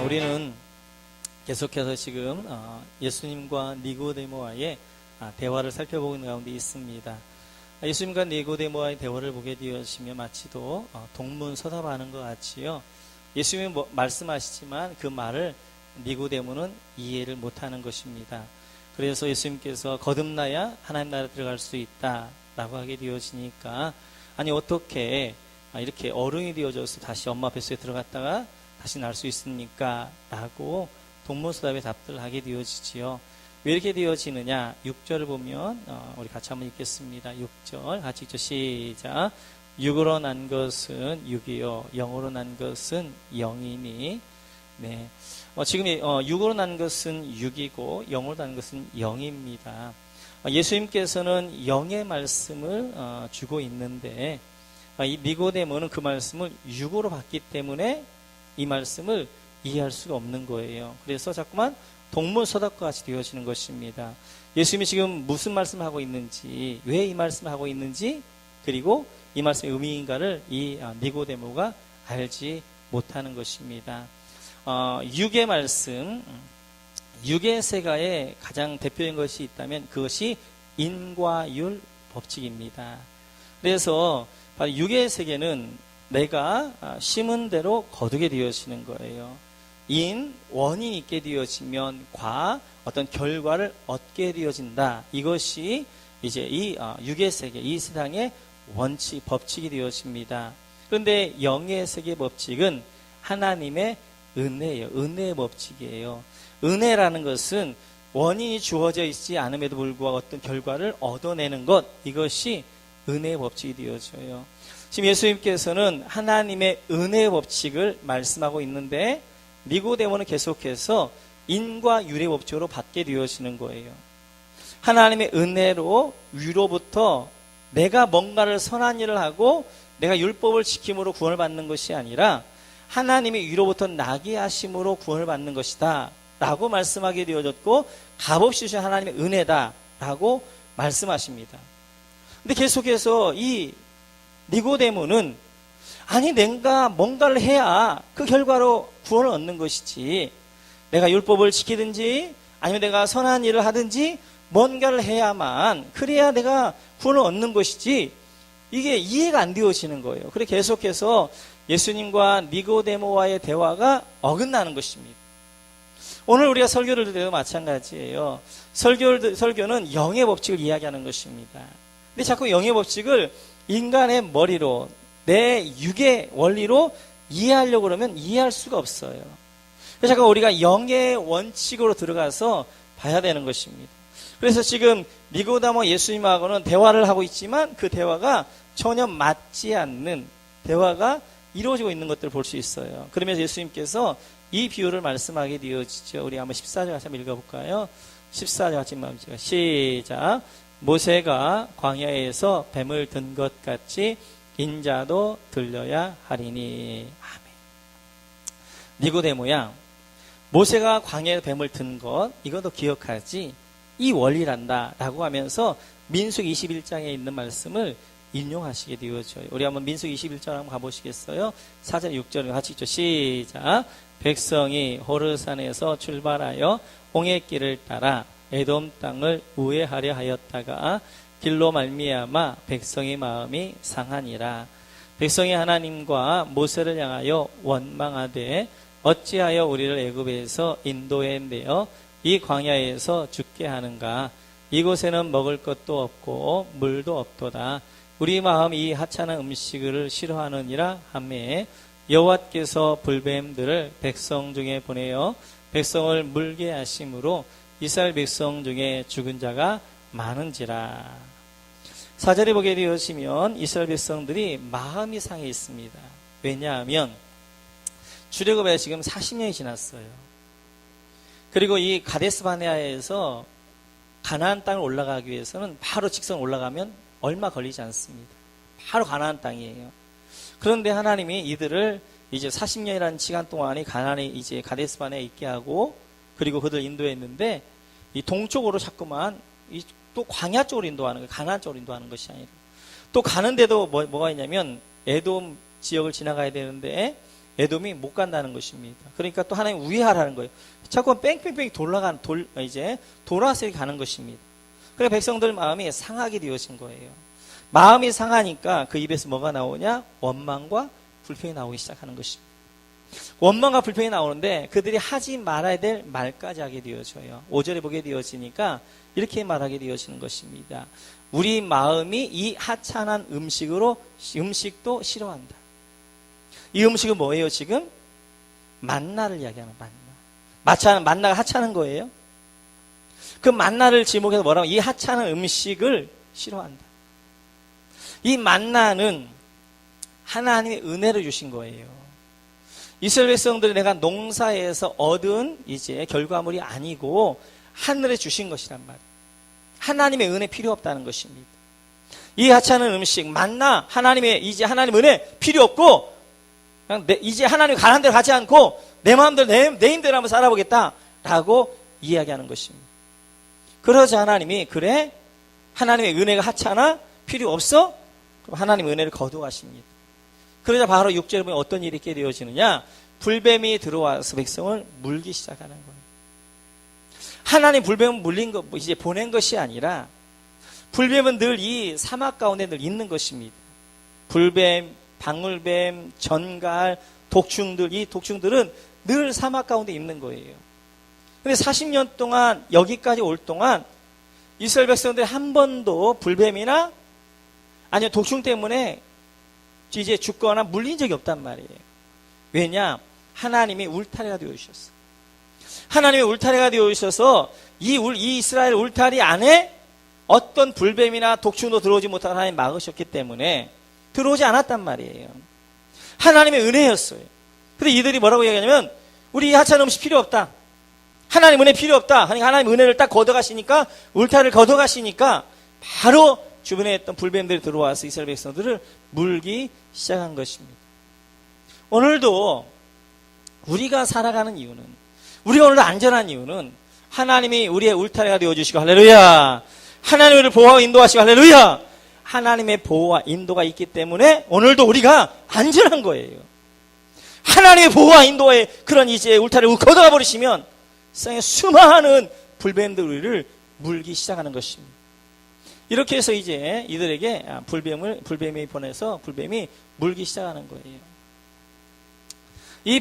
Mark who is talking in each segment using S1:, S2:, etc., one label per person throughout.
S1: 우리는 계속해서 지금 예수님과 니고데모와의 대화를 살펴보고 있는 가운데 있습니다. 예수님과 니고데모와의 대화를 보게 되시면 마치도 동문서답하는 것 같지요. 예수님이 말씀하시지만 그 말을 니고데모는 이해를 못하는 것입니다. 그래서 예수님께서 거듭나야 하나님 나라에 들어갈 수 있다라고 하게 되어지니까 아니 어떻게 이렇게 어른이 되어져서 다시 엄마 뱃속에 들어갔다가 다시 날 수 있습니까? 라고 동문서답의 답들을 하게 되어지지요. 왜 이렇게 되어지느냐? 6절을 보면 우리 같이 한번 읽겠습니다. 6절 같이 읽죠. 시작. 육으로 난 것은 육이요 영으로 난 것은 영이니. 네. 지금 육으로 난 것은 육이고 영으로 난 것은 영입니다. 예수님께서는 영의 말씀을 주고 있는데 이 니고데모는 그 말씀을 육으로 받기 때문에 이 말씀을 이해할 수가 없는 거예요. 그래서 자꾸만 동문서답과 같이 되어지는 것입니다. 예수님이 지금 무슨 말씀을 하고 있는지, 왜 이 말씀을 하고 있는지, 그리고 이 말씀의 의미인가를 이 니고데모가 알지 못하는 것입니다. 육의 말씀, 육의 세가에 가장 대표적인 것이 있다면 그것이 인과율 법칙입니다. 그래서 바로 육의 세계는 내가 심은 대로 거두게 되어지는 거예요. 원인이 있게 되어지면 과, 어떤 결과를 얻게 되어진다. 이것이 이제 이 육의 세계, 이 세상의 원칙, 법칙이 되어집니다. 그런데 영의 세계 법칙은 하나님의 은혜예요. 은혜의 법칙이에요. 은혜라는 것은 원인이 주어져 있지 않음에도 불구하고 어떤 결과를 얻어내는 것, 이것이 은혜의 법칙이 되어져요. 지금 예수님께서는 하나님의 은혜의 법칙을 말씀하고 있는데 니고데모는 계속해서 인과 율의 법칙으로 받게 되어지는 거예요. 하나님의 은혜로 위로부터 내가 뭔가를 선한 일을 하고 내가 율법을 지킴으로 구원을 받는 것이 아니라 하나님의 위로부터 나게 하심으로 구원을 받는 것이다 라고 말씀하게 되어졌고 값없이 주신 하나님의 은혜다 라고 말씀하십니다. 근데 계속해서 이 니고데모는 아니 내가 뭔가를 해야 그 결과로 구원을 얻는 것이지, 내가 율법을 지키든지 아니면 내가 선한 일을 하든지 뭔가를 해야만, 그래야 내가 구원을 얻는 것이지, 이게 이해가 안 되어지는 거예요. 그래서 계속해서 예수님과 니고데모와의 대화가 어긋나는 것입니다. 오늘 우리가 설교를 들어도 마찬가지예요. 설교는 영의 법칙을 이야기하는 것입니다. 근데 자꾸 영의 법칙을 인간의 머리로, 내 육의 원리로 이해하려고 그러면 이해할 수가 없어요. 그래서 잠깐 우리가 영의 원칙으로 들어가서 봐야 되는 것입니다. 그래서 지금 니고데모 예수님하고는 대화를 하고 있지만 그 대화가 전혀 맞지 않는 대화가 이루어지고 있는 것들을 볼 수 있어요. 그러면서 예수님께서 이 비유를 말씀하게 되어지죠. 우리 한번 14절 같이 한번 읽어볼까요? 14절 같이 한번 시작. 모세가 광야에서 뱀을 든 것 같이 인자도 들려야 하리니. 아멘. 니고데모야, 모세가 광야에서 뱀을 든 것, 이것도 기억하지? 이 원리란다 라고 하면서 민수기 21장에 있는 말씀을 인용하시게 되어져요. 우리 한번 민수기 21장 한번 가보시겠어요? 4절 6절 같이 읽죠. 시작. 백성이 호르산에서 출발하여 홍해길을 따라 에돔 땅을 우회하려 하였다가 길로 말미암아 백성의 마음이 상하니라. 백성이 하나님과 모세를 향하여 원망하되 어찌하여 우리를 애굽에서 인도해 내어 이 광야에서 죽게 하는가. 이곳에는 먹을 것도 없고 물도 없도다. 우리 마음이 이 하찮은 음식을 싫어하느니라 하매 여호와께서 불뱀들을 백성 중에 보내어 백성을 물게 하심으로 이스라엘 백성 중에 죽은 자가 많은지라. 4절에 보게 되어지면 이스라엘 백성들이 마음이 상해 있습니다. 왜냐하면 출애굽에 지금 40년이 지났어요. 그리고 이 가데스바네아에서 가나안 땅을 올라가기 위해서는 바로 직선 올라가면 얼마 걸리지 않습니다. 바로 가나안 땅이에요. 그런데 하나님이 이들을 이제 40년이라는 시간 동안에 가나안에 이제 가데스바네아에 있게 하고 그리고 그들 인도했는데 이 동쪽으로 자꾸만 또 광야 쪽으로 인도하는 거예요. 가나안 쪽으로 인도하는 것이 아니라 또 가는데도 뭐가 있냐면 에돔 지역을 지나가야 되는데 에돔이 못 간다는 것입니다. 그러니까 또 하나님 우회하라는 거예요. 자꾸 뺑뺑뺑 돌아서 가는 것입니다. 그러니까 백성들 마음이 상하게 되어진 거예요. 마음이 상하니까 그 입에서 뭐가 나오냐? 원망과 불평이 나오기 시작하는 것입니다. 원망과 불평이 나오는데 그들이 하지 말아야 될 말까지 하게 되어져요. 5절에 보게 되어지니까 이렇게 말하게 되어지는 것입니다. 우리 마음이 이 하찮은 음식도 싫어한다. 이 음식은 뭐예요 지금? 만나를 이야기하는 만나가 하찮은 거예요. 그 만나를 지목해서 뭐라고? 이 하찮은 음식을 싫어한다. 이 만나는 하나님의 은혜를 주신 거예요. 이스라엘 백성들이 내가 농사에서 얻은 이제 결과물이 아니고 하늘에 주신 것이란 말이에요. 하나님의 은혜 필요 없다는 것입니다. 이 하찮은 음식, 만나, 하나님 은혜 필요 없고, 그냥 이제 하나님 가는 대로 가지 않고, 내 마음대로, 내 힘대로 한번 살아보겠다라고 이야기하는 것입니다. 그러자 하나님이, 그래? 하나님의 은혜가 하찮아? 필요 없어? 그럼 하나님 은혜를 거두어가십니다. 그러자 바로 6절에 보면 어떤 일이 있게 되어지느냐? 불뱀이 들어와서 백성을 물기 시작하는 거예요. 하나님 불뱀은 이제 보낸 것이 아니라, 불뱀은 늘 이 사막 가운데 늘 있는 것입니다. 불뱀, 방울뱀, 전갈, 독충들, 이 독충들은 늘 사막 가운데 있는 거예요. 근데 40년 동안, 여기까지 올 동안, 이스라엘 백성들이 한 번도 불뱀이나, 아니면 독충 때문에 이제 죽거나 물린 적이 없단 말이에요. 왜냐? 하나님이 울타리가 되어주셨어. 하나님의 울타리가 되어주셔서 이 이스라엘 울타리 안에 어떤 불뱀이나 독충도 들어오지 못하게 하나님 막으셨기 때문에 들어오지 않았단 말이에요. 하나님의 은혜였어요. 근데 이들이 뭐라고 이야기하냐면 우리 하찮은 음식 필요 없다. 하나님 은혜 필요 없다. 하나님 은혜를 딱 걷어가시니까, 울타리를 걷어가시니까 바로 주변에 있던 불뱀들이 들어와서 이스라엘 백성들을 물기 시작한 것입니다. 오늘도 우리가 살아가는 이유는, 우리가 오늘도 안전한 이유는 하나님이 우리의 울타리가 되어주시고 할렐루야, 하나님이 우리를 보호하고 인도하시고 할렐루야, 하나님의 보호와 인도가 있기 때문에 오늘도 우리가 안전한 거예요. 하나님의 보호와 인도의 그런 이제 울타리를 걷어가 버리시면 세상에 수많은 불뱀들 우리를 물기 시작하는 것입니다. 이렇게 해서 이제 이들에게 불뱀이 보내서 불뱀이 물기 시작하는 거예요. 이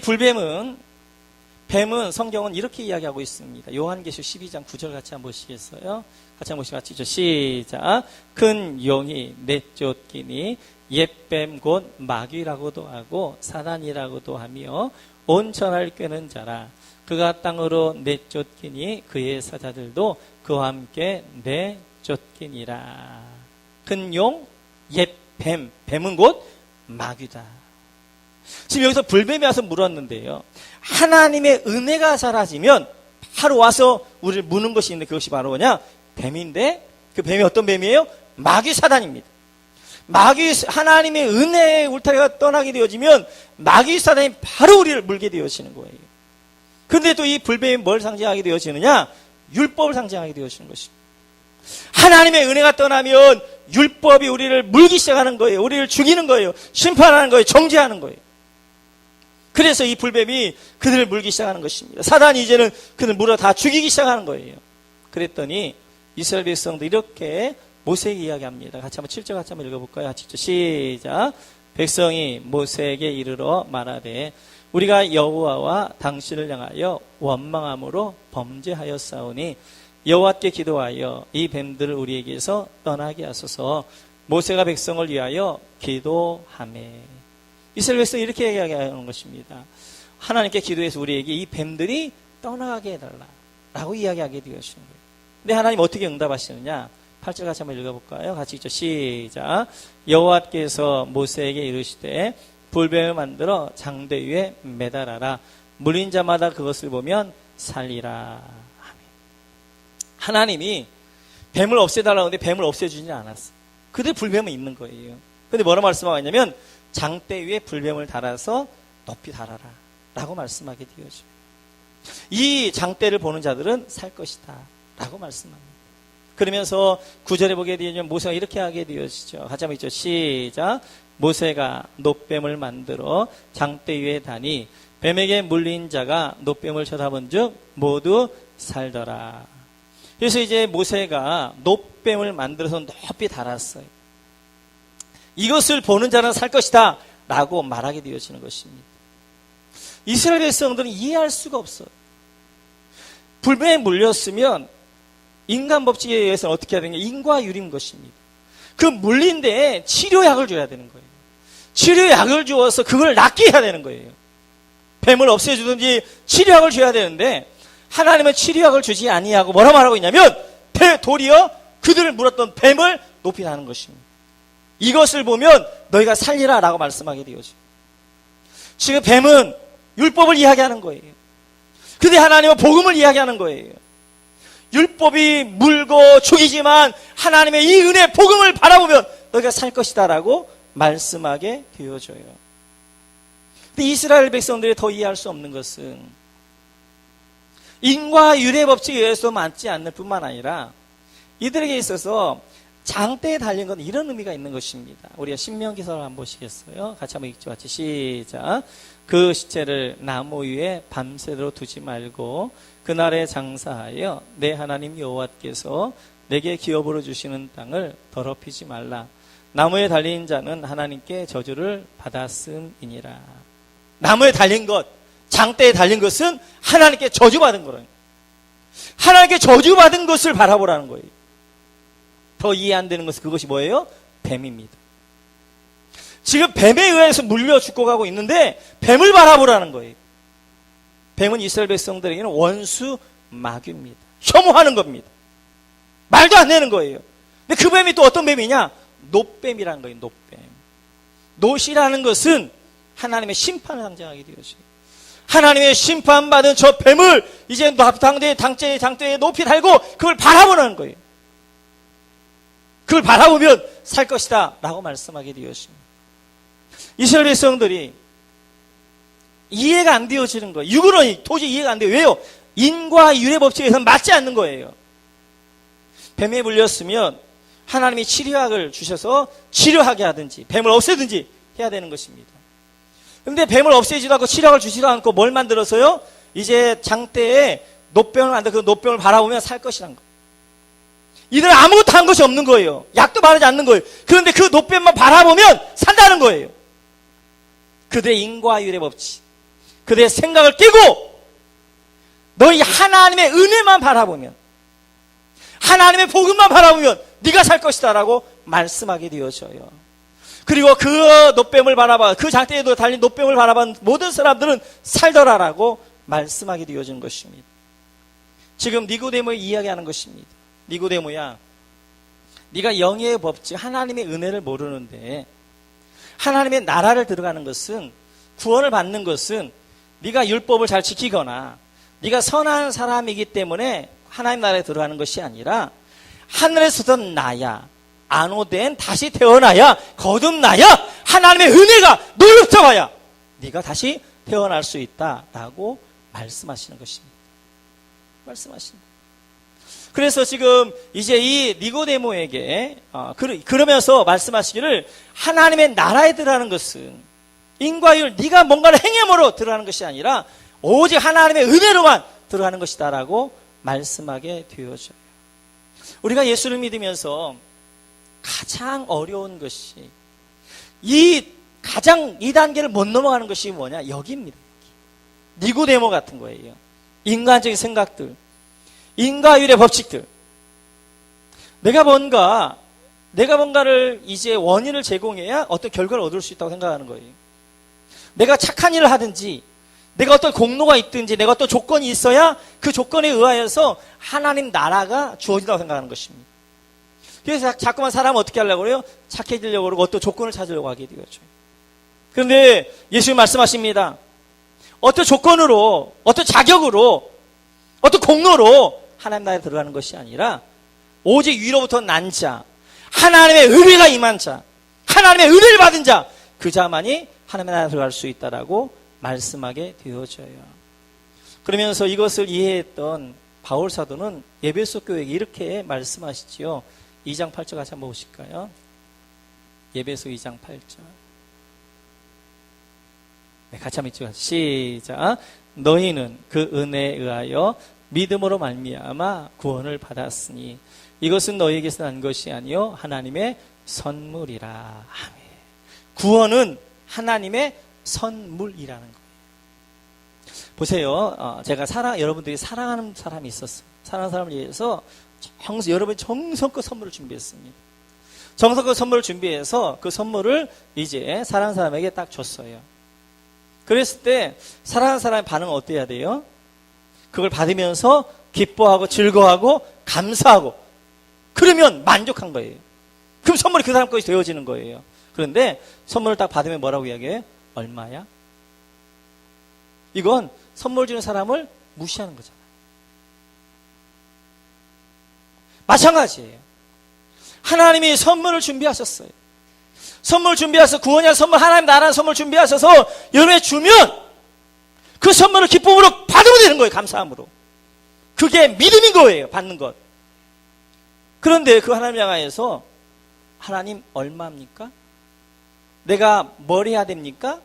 S1: 뱀은 성경은 이렇게 이야기하고 있습니다. 요한계시록 12장 9절 같이 한번 보시겠어요? 같이 한번 보시죠. 시작. 큰 용이 내쫓기니 옛뱀 곧 마귀라고도 하고 사단이라고도 하며 온천을 꿰는 자라. 그가 땅으로 내쫓기니 그의 사자들도 그와 함께 내쫓기니라. 큰 용, 옛뱀, 뱀은 곧 마귀다. 지금 여기서 불뱀이 와서 물었는데요. 하나님의 은혜가 사라지면 바로 와서 우리를 무는 것이 있는데 그것이 바로 뭐냐? 뱀인데 그 뱀이 어떤 뱀이에요? 마귀 사단입니다. 하나님의 은혜의 울타리가 떠나게 되어지면 마귀 사단이 바로 우리를 물게 되어지는 거예요. 그런데 또 이 불뱀이 뭘 상징하게 되어지느냐? 율법을 상징하게 되어지는 것입니다. 하나님의 은혜가 떠나면 율법이 우리를 물기 시작하는 거예요. 우리를 죽이는 거예요. 심판하는 거예요. 정죄하는 거예요. 그래서 이 불뱀이 그들을 물기 시작하는 것입니다. 사단이 이제는 그들을 물어 다 죽이기 시작하는 거예요. 그랬더니 이스라엘 백성도 이렇게 모세에게 이야기합니다. 같이 한번 7절 같이 한번 읽어볼까요? 같이 시작. 백성이 모세에게 이르러 말하되 우리가 여호와와 당신을 향하여 원망함으로 범죄하였사오니 여호와께 기도하여 이 뱀들을 우리에게서 떠나게 하소서. 모세가 백성을 위하여 기도하매. 이스라엘 백성이 이렇게 이야기하는 것입니다. 하나님께 기도해서 우리에게 이 뱀들이 떠나가게 해달라 라고 이야기하게 되어지는 거예요. 근데 하나님 어떻게 응답하시느냐? 8절 같이 한번 읽어볼까요? 같이 읽죠. 시작. 여호와께서 모세에게 이르시되 불뱀을 만들어 장대 위에 매달아라. 물린 자마다 그것을 보면 살리라. 하나님이 뱀을 없애달라고 하는데 뱀을 없애주지 않았어요. 그들 불뱀은 있는 거예요. 근데 뭐라 말씀하고 있냐면 장대 위에 불뱀을 달아서 높이 달아라 라고 말씀하게 되어져요. 이 장대를 보는 자들은 살 것이다 라고 말씀합니다. 그러면서 9절에 보게 되면 모세가 이렇게 하게 되어지죠. 같이 한번 있죠. 시작. 모세가 놋뱀을 만들어 장대 위에 다니 뱀에게 물린 자가 놋뱀을 쳐다본 즉 모두 살더라. 그래서 이제 모세가 놋뱀을 만들어서 높이 달았어요. 이것을 보는 자는 살 것이다 라고 말하게 되어지는 것입니다. 이스라엘 백성들은 이해할 수가 없어요. 불뱀에 물렸으면 인간 법칙에 의해서는 어떻게 해야 되냐, 인과유리인 것입니다. 그 물린 데에 치료약을 줘야 되는 거예요. 치료약을 주어서 그걸 낫게 해야 되는 거예요. 뱀을 없애주든지 치료약을 줘야 되는데 하나님은 치료약을 주지 아니하고 뭐라 말하고 있냐면 도리어 그들을 물었던 뱀을 높이 나는 것입니다. 이것을 보면 너희가 살리라 라고 말씀하게 되어져. 지금 뱀은 율법을 이야기하는 거예요. 근데 하나님은 복음을 이야기하는 거예요. 율법이 물고 죽이지만 하나님의 이 은혜 복음을 바라보면 너희가 살 것이다 라고 말씀하게 되어져요. 근데 이스라엘 백성들이 더 이해할 수 없는 것은 인과율의 법칙에 의해서 맞지 않는 뿐만 아니라 이들에게 있어서 장대에 달린 건 이런 의미가 있는 것입니다. 우리가 신명기서를 한번 보시겠어요? 같이 한번 읽죠. 같이 시작. 그 시체를 나무 위에 밤새도록 두지 말고 그날에 장사하여 내 하나님 여호와께서 내게 기업으로 주시는 땅을 더럽히지 말라. 나무에 달린 자는 하나님께 저주를 받았음이니라. 나무에 달린 것, 장대에 달린 것은 하나님께 저주받은 거라는 거예요. 하나님께 저주받은 것을 바라보라는 거예요. 더 이해 안 되는 것은 그것이 뭐예요? 뱀입니다. 지금 뱀에 의해서 물려 죽고 가고 있는데 뱀을 바라보라는 거예요. 뱀은 이스라엘 백성들에게는 원수 마귀입니다. 혐오하는 겁니다. 말도 안 되는 거예요. 근데 그 뱀이 또 어떤 뱀이냐? 놋뱀이라는 거예요. 놋뱀. 놋이라는 것은 하나님의 심판을 상징하게 되어져요. 하나님의 심판받은 저 뱀을 이제 장대에 높이 달고 그걸 바라보는 거예요. 그걸 바라보면 살 것이다 라고 말씀하게 되었습니다. 이스라엘 백성들이 이해가 안 되어지는 거예요. 육으로는 도저히 이해가 안 돼요. 왜요? 인과율의 법칙에서는 맞지 않는 거예요. 뱀에 물렸으면 하나님이 치료약을 주셔서 치료하게 하든지 뱀을 없애든지 해야 되는 것입니다. 그런데 뱀을 없애지도 않고 치료약을 주지도 않고 뭘 만들어서요? 이제 장대에 놋뱀을 만들어 그 놋뱀을 바라보면 살 것이란 거예요. 이들은 아무것도 한 것이 없는 거예요. 약도 바르지 않는 거예요. 그런데 그 놋뱀만 바라보면 산다는 거예요. 그들의 인과율의 법칙, 그들의 생각을 깨고 너희 하나님의 은혜만 바라보면, 하나님의 복음만 바라보면 네가 살 것이다 라고 말씀하게 되어져요. 그리고 그 놋뱀을 바라봐, 그 장대에도 달린 놋뱀을 바라본 모든 사람들은 살더라라고 말씀하게 되어지는 것입니다. 지금 니고데모의 이야기하는 것입니다. 니고데모야, 네가 영의 법칙, 하나님의 은혜를 모르는데 하나님의 나라를 들어가는 것은, 구원을 받는 것은 네가 율법을 잘 지키거나 네가 선한 사람이기 때문에 하나님 나라에 들어가는 것이 아니라 하늘에서던 나야, 안오된 다시 태어나야, 거듭나야 하나님의 은혜가 너를 붙잡아야 네가 다시 태어날 수 있다라고 말씀하시는 것입니다. 말씀하십니다. 그래서 지금 이제 이 니고데모에게 그러면서 말씀하시기를, 하나님의 나라에 들어가는 것은 인과율, 네가 뭔가를 행함으로 들어가는 것이 아니라 오직 하나님의 은혜로만 들어가는 것이다 라고 말씀하게 되어져요. 우리가 예수를 믿으면서 가장 어려운 것이, 이 단계를 못 넘어가는 것이 뭐냐? 여기입니다. 니고데모 같은 거예요. 인간적인 생각들, 인과율의 법칙들. 내가 뭔가를 이제 원인을 제공해야 어떤 결과를 얻을 수 있다고 생각하는 거예요. 내가 착한 일을 하든지, 내가 어떤 공로가 있든지, 내가 어떤 조건이 있어야 그 조건에 의하여서 하나님 나라가 주어진다고 생각하는 것입니다. 그래서 자꾸만 사람은 어떻게 하려고 그래요? 착해지려고 그러고 어떤 조건을 찾으려고 하게 되죠. 그런데 예수님 말씀하십니다. 어떤 조건으로, 어떤 자격으로, 어떤 공로로 하나님 나라에 들어가는 것이 아니라 오직 위로부터 난 자, 하나님의 은혜가 임한 자, 하나님의 은혜를 받은 자, 그 자만이 하나님의 나라에 들어갈 수 있다라고 말씀하게 되어져요. 그러면서 이것을 이해했던 바울 사도는 에베소 교회에게 이렇게 말씀하시지요. 2장 8절 같이 한번 보실까요? 에베소 2장 8절. 네, 같이 한번 읽죠. 시작. 너희는 그 은혜에 의하여 믿음으로 말미암아 구원을 받았으니 이것은 너희에게서 난 것이 아니요 하나님의 선물이라. 아멘. 구원은 하나님의 선물이라는 거예요. 보세요. 제가 여러분들이 사랑하는 사람이 있었어요. 사랑하는 사람을 위해서 여러분이 정성껏 선물을 준비했습니다. 정성껏 선물을 준비해서 그 선물을 이제 사랑하는 사람에게 딱 줬어요. 그랬을 때 사랑하는 사람의 반응은 어때야 돼요? 그걸 받으면서 기뻐하고 즐거워하고 감사하고 그러면 만족한 거예요. 그럼 선물이 그 사람 것이 되어지는 거예요. 그런데 선물을 딱 받으면 뭐라고 이야기해요? 얼마야? 이건 선물 주는 사람을 무시하는 거잖아요. 마찬가지예요. 하나님이 선물을 준비하셨어요. 선물 준비하셔서 구원이라는 선물, 하나님 나라는 선물 준비하셔서 여러분에 주면 그 선물을 기쁨으로 받으면 되는 거예요. 감사함으로. 그게 믿음인 거예요. 받는 것. 그런데 그 하나님 향하여서 하나님 얼마입니까? 내가 뭘 해야 됩니까?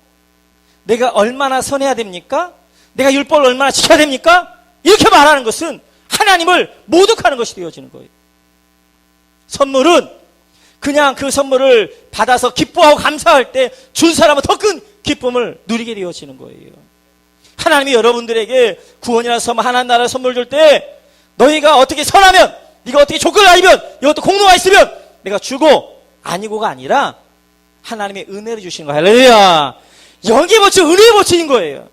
S1: 내가 얼마나 선해야 됩니까? 내가 율법을 얼마나 지켜야 됩니까? 이렇게 말하는 것은 하나님을 모독하는 것이 되어지는 거예요. 선물은 그냥 그 선물을 받아서 기뻐하고 감사할 때 준 사람은 더 큰 기쁨을 누리게 되어지는 거예요. 하나님이 여러분들에게 구원이라는 선물, 하나님 나라의 선물 줄 때 너희가 어떻게 선하면, 네가 어떻게 조건을 아니면, 이것도 공로가 있으면 내가 주고 아니고가 아니라 하나님의 은혜를 주시는 거예요. 할렐루야. 여기에 버친 은혜에 버친 거예요.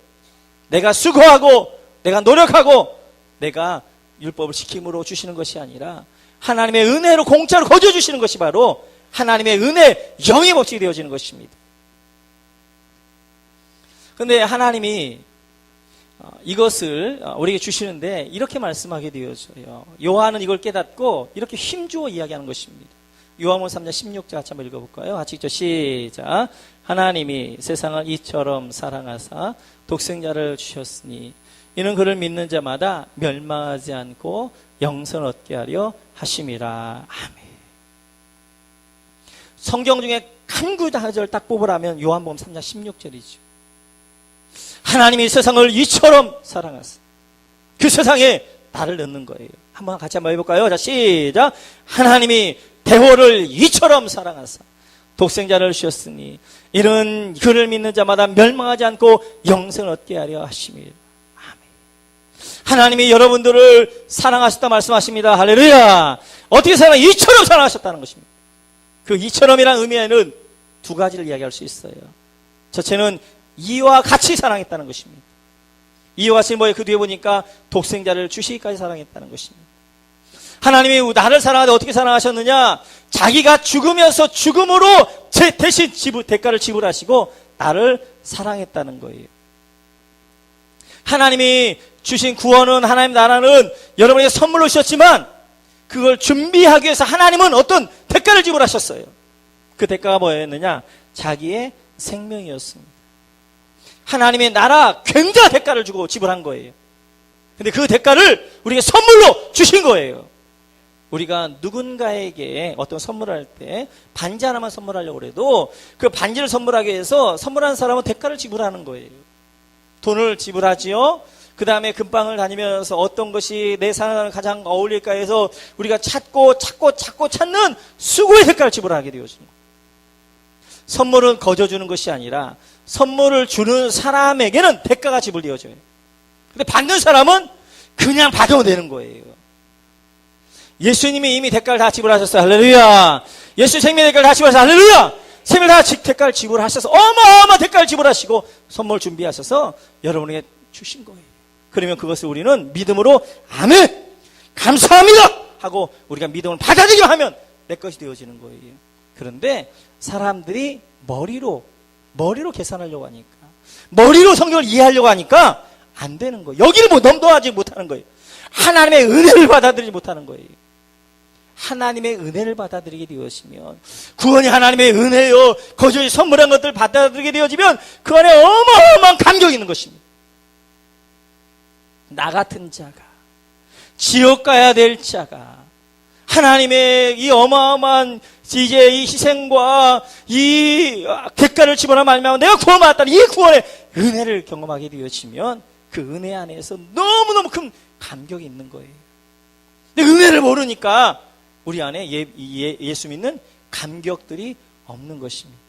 S1: 내가 수고하고 내가 노력하고 내가 율법을 지킴으로 주시는 것이 아니라 하나님의 은혜로 공짜로 거저 주시는 것이 바로 하나님의 은혜 영의 법칙이 되어지는 것입니다. 그런데 하나님이 이것을 우리에게 주시는데 이렇게 말씀하게 되어져요. 요한은 이걸 깨닫고 이렇게 힘주어 이야기하는 것입니다. 요한복음 3장 16절 같이 한번 읽어볼까요? 같이 읽죠. 시작. 하나님이 세상을 이처럼 사랑하사 독생자를 주셨으니 이는 그를 믿는 자마다 멸망하지 않고 영생을 얻게 하려 하심이라. 아멘. 성경 중에 한 구절 딱 뽑으라면 요한복음 3장 16절이죠. 하나님이 세상을 이처럼 사랑하사 그 세상에 나를 넣는 거예요. 한번 같이 한번 해볼까요? 자, 시작. 하나님이 대호를 이처럼 사랑하사 독생자를 주셨으니 이는 그를 믿는 자마다 멸망하지 않고 영생을 얻게 하려 하심이라. 하나님이 여러분들을 사랑하셨다 말씀하십니다. 할렐루야. 어떻게 이처럼 사랑하셨다는 것입니다. 그 이처럼이라는 의미에는 두 가지를 이야기할 수 있어요. 첫째는 이와 같이 사랑했다는 것입니다. 이와 같이 뭐예요? 그 뒤에 보니까 독생자를 주시기까지 사랑했다는 것입니다. 하나님이 나를 사랑하되 어떻게 사랑하셨느냐? 자기가 죽으면서 죽음으로 대신 대가를 지불하시고 나를 사랑했다는 거예요. 하나님이 주신 구원은, 하나님 나라는 여러분에게 선물로 주셨지만 그걸 준비하기 위해서 하나님은 어떤 대가를 지불하셨어요. 그 대가가 뭐였느냐? 자기의 생명이었습니다. 하나님의 나라 굉장한 대가를 주고 지불한 거예요. 근데 그 대가를 우리에게 선물로 주신 거예요. 우리가 누군가에게 어떤 선물을 할 때 반지 하나만 선물하려고 해도 그 반지를 선물하기 위해서 선물하는 사람은 대가를 지불하는 거예요. 돈을 지불하지요. 그 다음에 금방을 다니면서 어떤 것이 내 삶에 가장 어울릴까 해서 우리가 찾고 찾는 수고의 대가를 지불하게 되어지는 거예요. 선물은 거저 주는 것이 아니라 선물을 주는 사람에게는 대가가 지불되어져요. 근데 받는 사람은 그냥 받아도 되는 거예요. 예수님이 이미 대가를 다 지불하셨어요. 할렐루야. 예수 생명의 대가를 다 지불하셔서 할렐루야. 생명을 다 대가를 지불하셔서 어마어마한 대가를 지불하시고 선물 준비하셔서 여러분에게 주신 거예요. 그러면 그것을 우리는 믿음으로 아멘 감사합니다 하고 우리가 믿음을 받아들이기만 하면 내 것이 되어지는 거예요. 그런데 사람들이 머리로 계산하려고 하니까, 머리로 성경을 이해하려고 하니까 안 되는 거예요. 여기를 넘도하지 못하는 거예요. 하나님의 은혜를 받아들이지 못하는 거예요. 하나님의 은혜를 받아들이게 되었으면, 구원이 하나님의 은혜요 거저히 선물한 것들을 받아들이게 되어지면 그 안에 어마어마한 감격이 있는 것입니다. 나 같은 자가, 지옥 가야 될 자가 하나님의 이 어마어마한 이제 이 희생과 이 대가를 집어넣어 말미암아 내가 구원받았다는 이 구원의 은혜를 경험하게 되어지면 그 은혜 안에서 너무너무 큰 감격이 있는 거예요. 근데 은혜를 모르니까 우리 안에 예수 믿는 감격들이 없는 것입니다.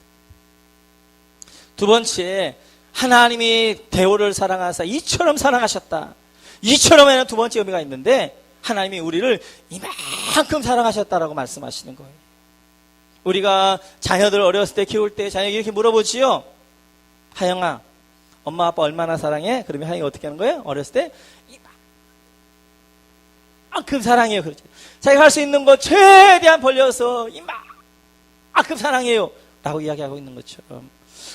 S1: 두 번째, 하나님이 대오를 사랑하사 이처럼 사랑하셨다. 이처럼에는 두 번째 의미가 있는데 하나님이 우리를 이만큼 사랑하셨다라고 말씀하시는 거예요. 우리가 자녀들 어렸을 때 키울 때 자녀에게 이렇게 물어보지요. 하영아, 엄마 아빠 얼마나 사랑해? 그러면 하영이가 어떻게 하는 거예요? 어렸을 때 이만큼 사랑해요. 그렇죠. 자기가 할 수 있는 거 최대한 벌려서 이만큼 사랑해요 라고 이야기하고 있는 것처럼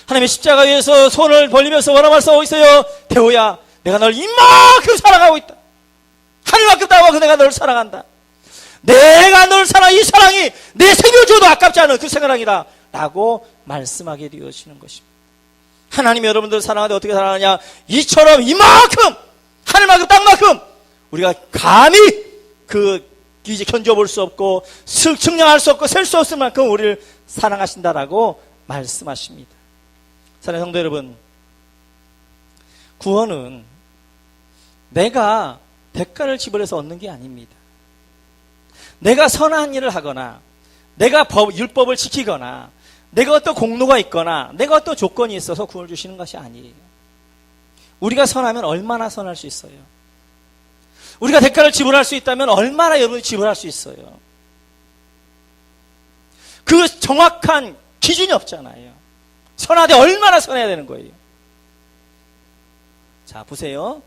S1: 하나님의 십자가 위에서 손을 벌리면서 원함을 써오고 있어요. 대호야, 내가 널 이만큼 사랑하고 있다. 하늘만큼 따가워 내가 널 사랑한다. 내가 널 사랑해. 이 사랑이 내 생명을 줘도 아깝지 않은 그 사랑이다 라고 말씀하게 되어지는 것입니다. 하나님이 여러분들을 사랑하는데 어떻게 사랑하냐? 이처럼 이만큼 하늘만큼 땅만큼 우리가 감히 이제 견뎌볼 수 없고 측량할 수 없고 셀 수 없을 만큼 우리를 사랑하신다라고 말씀하십니다. 사랑하는 성도 여러분, 구원은 내가 대가를 지불해서 얻는 게 아닙니다. 내가 선한 일을 하거나 내가 율법을 지키거나 내가 어떤 공로가 있거나 내가 어떤 조건이 있어서 구원을 주시는 것이 아니에요. 우리가 선하면 얼마나 선할 수 있어요? 우리가 대가를 지불할 수 있다면 얼마나 여러분이 지불할 수 있어요? 그 정확한 기준이 없잖아요. 선하되 얼마나 선해야 되는 거예요? 자, 보세요.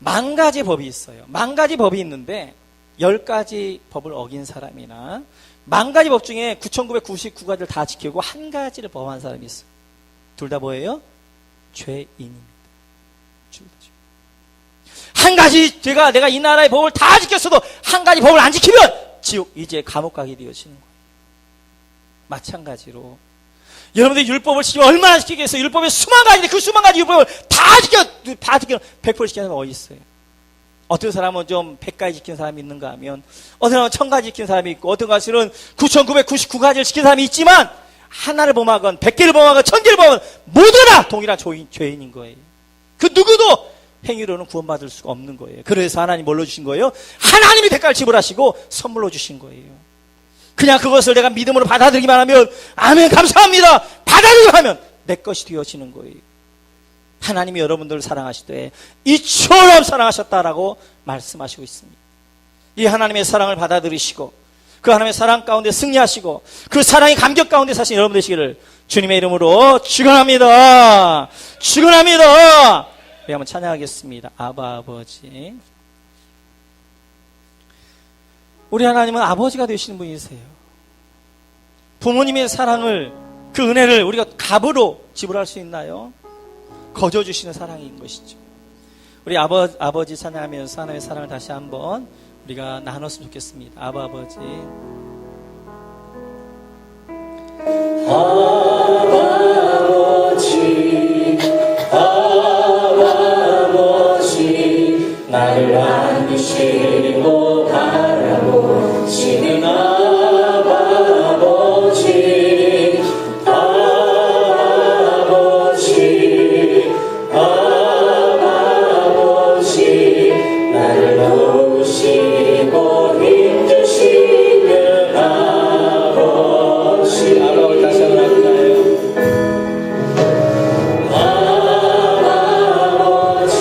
S1: 10,000가지 법이 있어요. 10,000가지 법이 있는데 10가지 법을 어긴 사람이나 10,000가지 법 중에 9,999가지를 다 지키고 한 가지를 범한 사람이 있어요. 둘 다 뭐예요? 죄인입니다. 한 가지 내가 이 나라의 법을 다 지켰어도 한 가지 법을 안 지키면 지옥, 이제 감옥 가게 되어지는 거예요. 마찬가지로 여러분들이 율법을 지키면 얼마나 지키겠어요? 율법에 수만 가지인데 그 수만 가지 율법을 다 지켜 100% 지키는 사람은 어디 있어요? 어떤 사람은 좀 100가지 지키는 사람이 있는가 하면 어떤 사람은 1000가지 지키는 사람이 있고 어떤 가지는 9,999가지를 지키는 사람이 있지만 하나를 범하건 100개를 범하건 1000개를 범하건 모두 다 동일한 죄인인 거예요. 그 누구도 행위로는 구원받을 수가 없는 거예요. 그래서 하나님 뭘로 주신 거예요? 하나님이 대가를 지불하시고 선물로 주신 거예요. 그냥 그것을 내가 믿음으로 받아들이기만 하면 아멘 감사합니다 받아들이기만 하면 내 것이 되어지는 거예요. 하나님이 여러분들을 사랑하실 때 이처럼 사랑하셨다라고 말씀하시고 있습니다. 이 하나님의 사랑을 받아들이시고 그 하나님의 사랑 가운데 승리하시고 그 사랑의 감격 가운데 사신 여러분 되시기를 주님의 이름으로 축원합니다. 축원합니다. 우리 한번 찬양하겠습니다. 아바 아버지. 우리 하나님은 아버지가 되시는 분이세요. 부모님의 사랑을, 그 은혜를 우리가 값으로 지불할 수 있나요? 거저 주시는 사랑인 것이죠. 우리 아버지 찬양하면서 하나님의 사랑을 다시 한번 우리가 나눴으면 좋겠습니다. 아버지. 아버지 나를 안으시고 바라보시는 아버지 나를 놓으시고 힘주시는 아버지 다시 한번 할까요? 아버지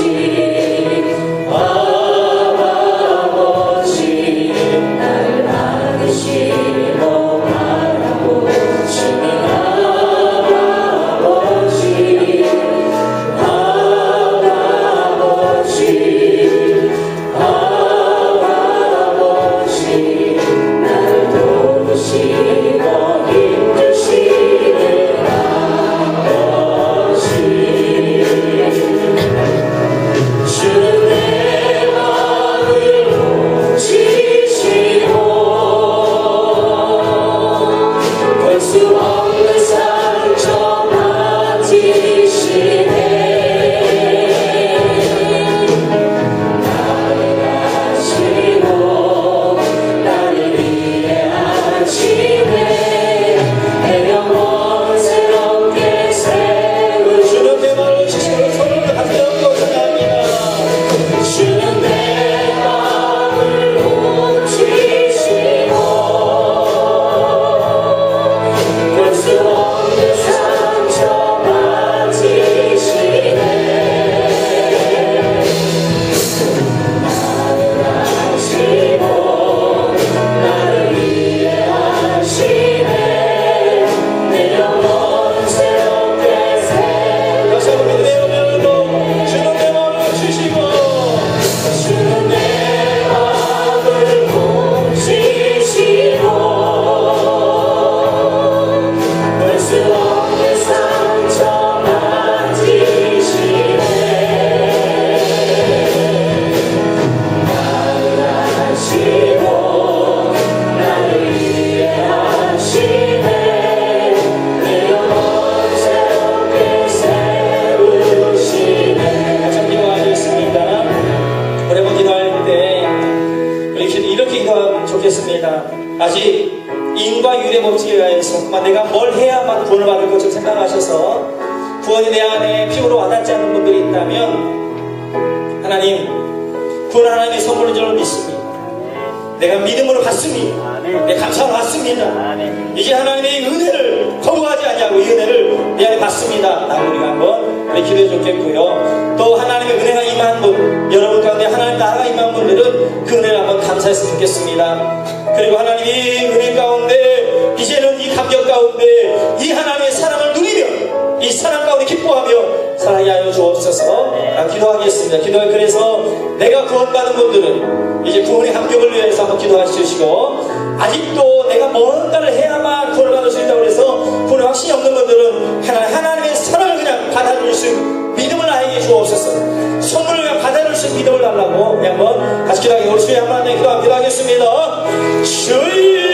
S2: 아직 인과 율의 법칙에 의해서 내가 뭘 해야만 구원을 받을 것을 생각하셔서 구원이 내 안에 피부로 와닿지 않는 분들이 있다면 하나님, 구원은 하나님의 선물인 줄 믿습니다. 내가 믿음으로 받습니다. 내 감사로 받습니다. 이제 하나님의 은혜를 거부하지 아니하고 이 은혜를 내 안에 받습니다. 라고 우리가 한번 기도해 좋겠고요. 또 하나님의 은혜가 임한 분, 여러분 가운데 하나님 나라가 임한 분들은 그 은혜를 한번 감사했으면 좋겠습니다. 그리고 하나님이 은혜 가운데 이제는 이 감격 가운데 이 하나님의 사랑을 누리며 이 사랑 가운데 기뻐하며 살아가게 하여 주옵소서. 기도하겠습니다. 기도해. 그래서 내가 구원받은 분들은 이제 구원의 감격을 위해서 한번 기도하시고, 아직도 내가 뭔가를 해야만 구원을 받을 수 있다고 해서 구원의 확신이 없는 분들은 하나님의 사랑을 그냥 받아줄 수 있는 믿음을 나에게 주옵소서. 선물을 그냥 받아줄 수 있는 믿음을 달라고 한번 같이 기도하겠습니다. 우리 주에 한번 기도하겠습니다. 주여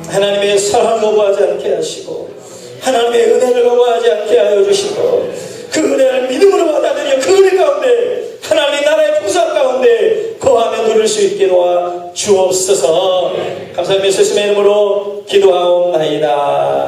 S2: 하나님의 사랑을 거부하지 않게 하시고 하나님의 은혜를 거부하지 않게 하여 주시고 그 은혜를 믿음으로 받아들여 그 은혜 가운데 하나님의 나라의 풍성 가운데 거하며 누릴 수 있게 도와 주옵소서. 감사하며 예수님의 이름으로 기도하옵나이다.